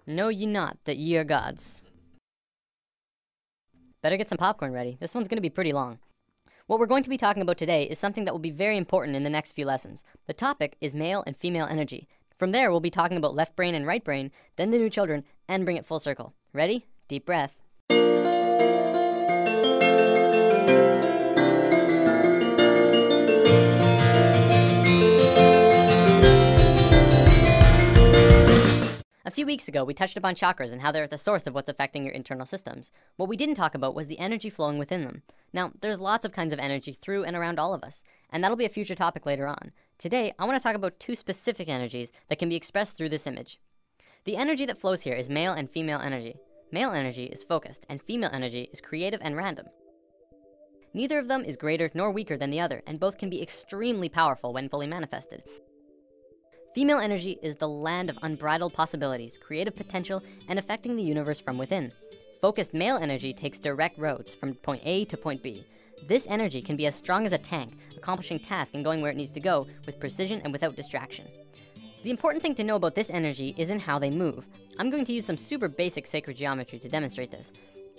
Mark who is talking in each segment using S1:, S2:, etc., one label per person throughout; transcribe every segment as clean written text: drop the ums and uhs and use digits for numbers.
S1: Know ye not that ye are gods? Better get some popcorn ready. This one's going to be pretty long. What we're going to be talking about today is something that will be very important in the next few lessons. The topic is male and female energy. From there, we'll be talking about left brain and right brain, then the new children, and bring it full circle. Ready? Deep breath. A few weeks ago, we touched upon chakras and how they're at the source of what's affecting your internal systems. What we didn't talk about was the energy flowing within them. Now, there's lots of kinds of energy through and around all of us, and that'll be a future topic later on. Today, I want to talk about two specific energies that can be expressed through this image. The energy that flows here is male and female energy. Male energy is focused, and female energy is creative and random. Neither of them is greater nor weaker than the other, and both can be extremely powerful when fully manifested. Female energy is the land of unbridled possibilities, creative potential, and affecting the universe from within. Focused male energy takes direct roads from point A to point B. This energy can be as strong as a tank, accomplishing tasks and going where it needs to go with precision and without distraction. The important thing to know about this energy is in how they move. I'm going to use some super basic sacred geometry to demonstrate this.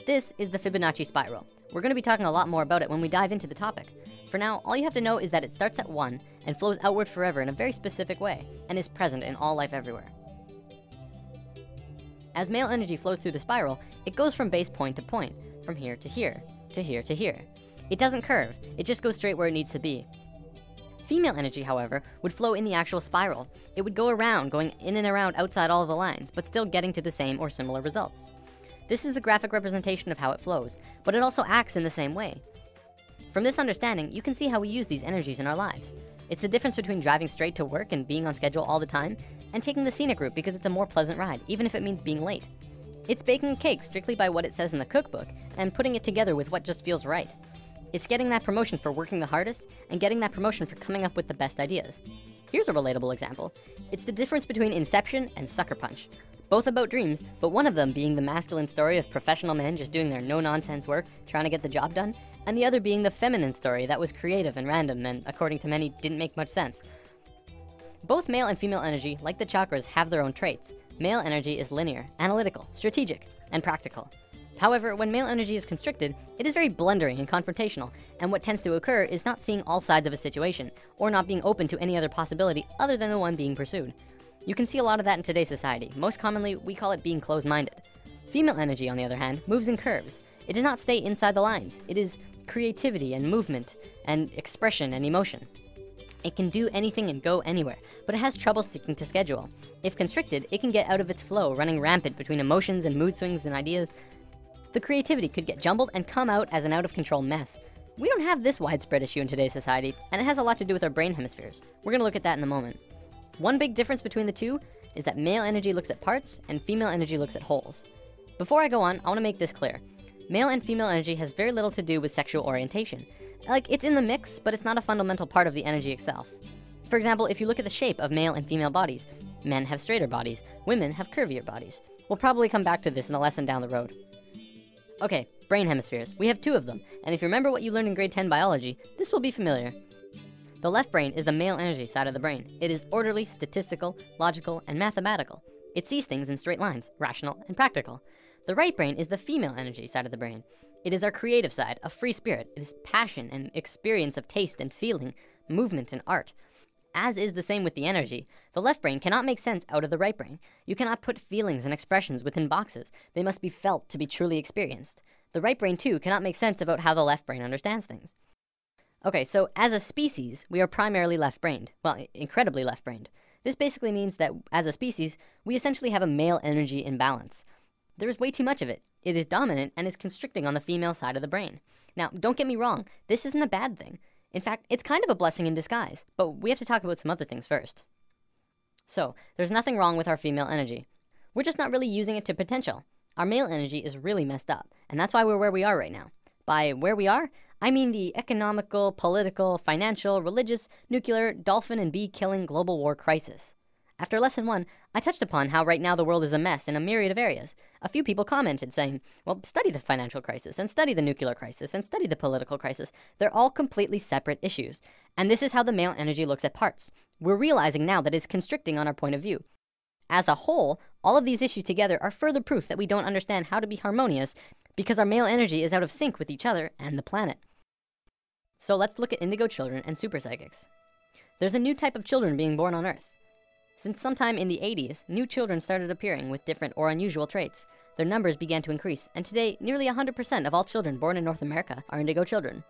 S1: This is the Fibonacci spiral. We're going to be talking a lot more about it when we dive into the topic. For now, all you have to know is that it starts at 1 and flows outward forever in a very specific way and is present in all life everywhere. As male energy flows through the spiral, it goes from base point to point, from here to here, to here to here. It doesn't curve, it just goes straight where it needs to be. Female energy, however, would flow in the actual spiral. It would go around, going in and around outside all of the lines, but still getting to the same or similar results. This is the graphic representation of how it flows, but it also acts in the same way. From this understanding, you can see how we use these energies in our lives. It's the difference between driving straight to work and being on schedule all the time, and taking the scenic route because it's a more pleasant ride, even if it means being late. It's baking a cake strictly by what it says in the cookbook, and putting it together with what just feels right. It's getting that promotion for working the hardest, and getting that promotion for coming up with the best ideas. Here's a relatable example. It's the difference between Inception and Sucker Punch. Both about dreams, but one of them being the masculine story of professional men just doing their no-nonsense work, trying to get the job done, and the other being the feminine story that was creative and random and, according to many, didn't make much sense. Both male and female energy, like the chakras, have their own traits. Male energy is linear, analytical, strategic, and practical. However, when male energy is constricted, it is very blundering and confrontational, and what tends to occur is not seeing all sides of a situation, or not being open to any other possibility other than the one being pursued. You can see a lot of that in today's society. Most commonly, we call it being closed-minded. Female energy, on the other hand, moves in curves. It does not stay inside the lines. It is creativity and movement and expression and emotion. It can do anything and go anywhere, but it has trouble sticking to schedule. If constricted, it can get out of its flow, running rampant between emotions and mood swings and ideas. The creativity could get jumbled and come out as an out-of-control mess. We don't have this widespread issue in today's society, and it has a lot to do with our brain hemispheres. We're gonna look at that in a moment. One big difference between the two is that male energy looks at parts and female energy looks at wholes. Before I go on, I wanna make this clear. Male and female energy has very little to do with sexual orientation. Like, it's in the mix, but it's not a fundamental part of the energy itself. For example, if you look at the shape of male and female bodies, men have straighter bodies, women have curvier bodies. We'll probably come back to this in a lesson down the road. Okay, brain hemispheres. We have 2 of them, and if you remember what you learned in grade 10 biology, this will be familiar. The left brain is the male energy side of the brain. It is orderly, statistical, logical, and mathematical. It sees things in straight lines, rational and practical. The right brain is the female energy side of the brain. It is our creative side, a free spirit. It is passion and experience of taste and feeling, movement and art. As is the same with the energy, the left brain cannot make sense out of the right brain. You cannot put feelings and expressions within boxes. They must be felt to be truly experienced. The right brain, too, cannot make sense about how the left brain understands things. Okay, so as a species, we are primarily left-brained. Well, incredibly left-brained. This basically means that as a species, we essentially have a male energy imbalance. There is way too much of it. It is dominant and is constricting on the female side of the brain. Now, don't get me wrong, this isn't a bad thing. In fact, it's kind of a blessing in disguise, but we have to talk about some other things first. So, there's nothing wrong with our female energy. We're just not really using it to potential. Our male energy is really messed up, and that's why we're where we are right now. By where we are, I mean the economical, political, financial, religious, nuclear, dolphin and bee killing global war crisis. After lesson 1, I touched upon how right now the world is a mess in a myriad of areas. A few people commented saying, well, study the financial crisis, and study the nuclear crisis, and study the political crisis. They're all completely separate issues. And this is how the male energy looks at parts. We're realizing now that it's constricting on our point of view. As a whole, All of these issues together are further proof that we don't understand how to be harmonious because our male energy is out of sync with each other and the planet. So let's look at indigo children and super psychics. There's a new type of children being born on Earth. Since sometime in the 80s, new children started appearing with different or unusual traits. Their numbers began to increase, and today, nearly 100% of all children born in North America are indigo children.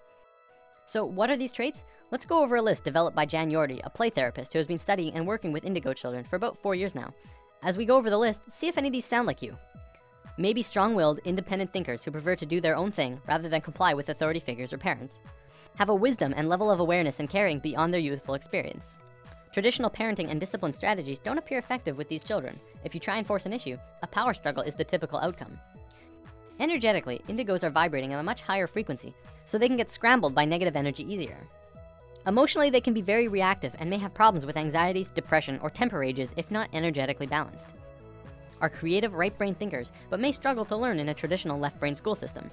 S1: So what are these traits? Let's go over a list developed by Jan Yordi, a play therapist who has been studying and working with indigo children for about 4 years now. As we go over the list, see if any of these sound like you. Maybe strong-willed, independent thinkers who prefer to do their own thing rather than comply with authority figures or parents. Have a wisdom and level of awareness and caring beyond their youthful experience. Traditional parenting and discipline strategies don't appear effective with these children. If you try and force an issue, a power struggle is the typical outcome. Energetically, indigos are vibrating at a much higher frequency, so they can get scrambled by negative energy easier. Emotionally, they can be very reactive and may have problems with anxieties, depression, or temper rages if not energetically balanced. Are creative right brain thinkers, but may struggle to learn in a traditional left brain school system.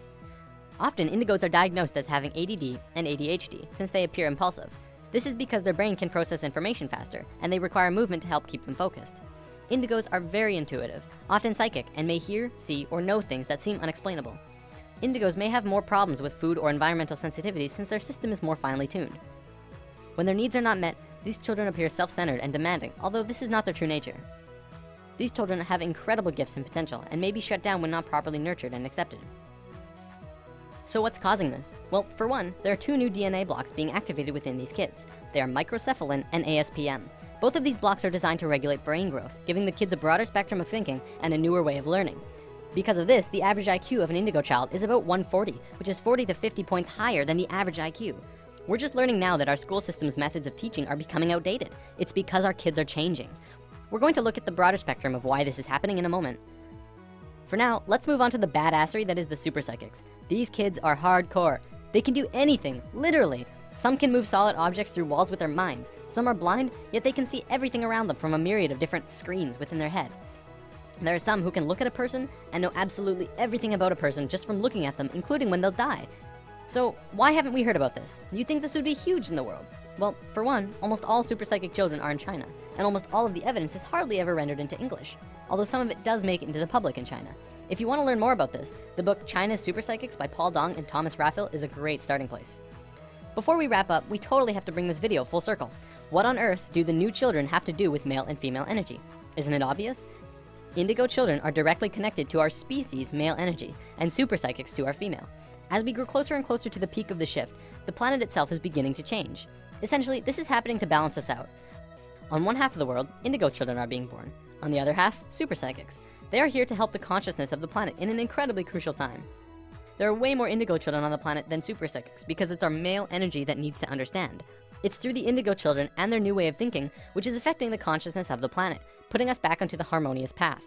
S1: Often, indigos are diagnosed as having ADD and ADHD since they appear impulsive. This is because their brain can process information faster, and they require movement to help keep them focused. Indigos are very intuitive, often psychic, and may hear, see, or know things that seem unexplainable. Indigos may have more problems with food or environmental sensitivity since their system is more finely tuned. When their needs are not met, these children appear self-centered and demanding, although this is not their true nature. These children have incredible gifts and potential and may be shut down when not properly nurtured and accepted. So what's causing this? Well, for one, there are 2 new DNA blocks being activated within these kids. They are microcephalin and ASPM. Both of these blocks are designed to regulate brain growth, giving the kids a broader spectrum of thinking and a newer way of learning. Because of this, the average IQ of an indigo child is about 140, which is 40 to 50 points higher than the average IQ. We're just learning now that our school system's methods of teaching are becoming outdated. It's because our kids are changing. We're going to look at the broader spectrum of why this is happening in a moment. For now, let's move on to the badassery that is the super psychics. These kids are hardcore. They can do anything, literally. Some can move solid objects through walls with their minds. Some are blind, yet they can see everything around them from a myriad of different screens within their head. There are some who can look at a person and know absolutely everything about a person just from looking at them, including when they'll die. So why haven't we heard about this? You'd think this would be huge in the world. Well, for one, almost all super psychic children are in China, and almost all of the evidence is hardly ever rendered into English, although some of it does make it into the public in China. If you want to learn more about this, the book China's Super Psychics by Paul Dong and Thomas Raphael is a great starting place. Before we wrap up, we totally have to bring this video full circle. What on earth do the new children have to do with male and female energy? Isn't it obvious? Indigo children are directly connected to our species' male energy, and super psychics to our female. As we grow closer and closer to the peak of the shift, the planet itself is beginning to change. Essentially, this is happening to balance us out. On one half of the world, indigo children are being born. On the other half, super psychics. They are here to help the consciousness of the planet in an incredibly crucial time. There are way more indigo children on the planet than super psychics because it's our male energy that needs to understand. It's through the indigo children and their new way of thinking which is affecting the consciousness of the planet, putting us back onto the harmonious path.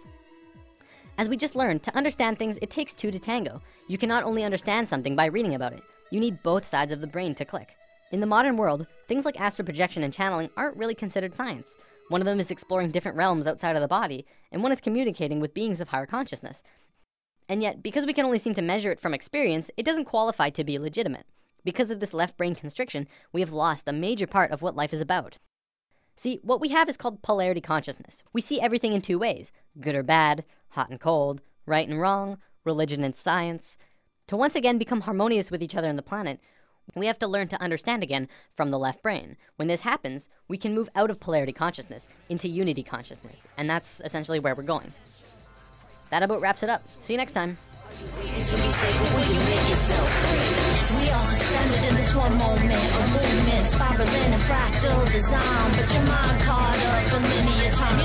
S1: As we just learned, to understand things, it takes 2 to tango. You cannot only understand something by reading about it. You need both sides of the brain to click. In the modern world, things like astral projection and channeling aren't really considered science. One of them is exploring different realms outside of the body, and one is communicating with beings of higher consciousness. And yet, because we can only seem to measure it from experience, it doesn't qualify to be legitimate. Because of this left brain constriction, we have lost a major part of what life is about. See, what we have is called polarity consciousness. We see everything in 2 ways, good or bad, hot and cold, right and wrong, religion and science. To once again become harmonious with each other on the planet, we have to learn to understand again from the left brain. When this happens, we can move out of polarity consciousness into unity consciousness, and that's essentially where we're going. That about wraps it up. See you next time.
S2: We all suspended in this one moment of movement, spiraling in fractal design. But your mind caught up in linear time.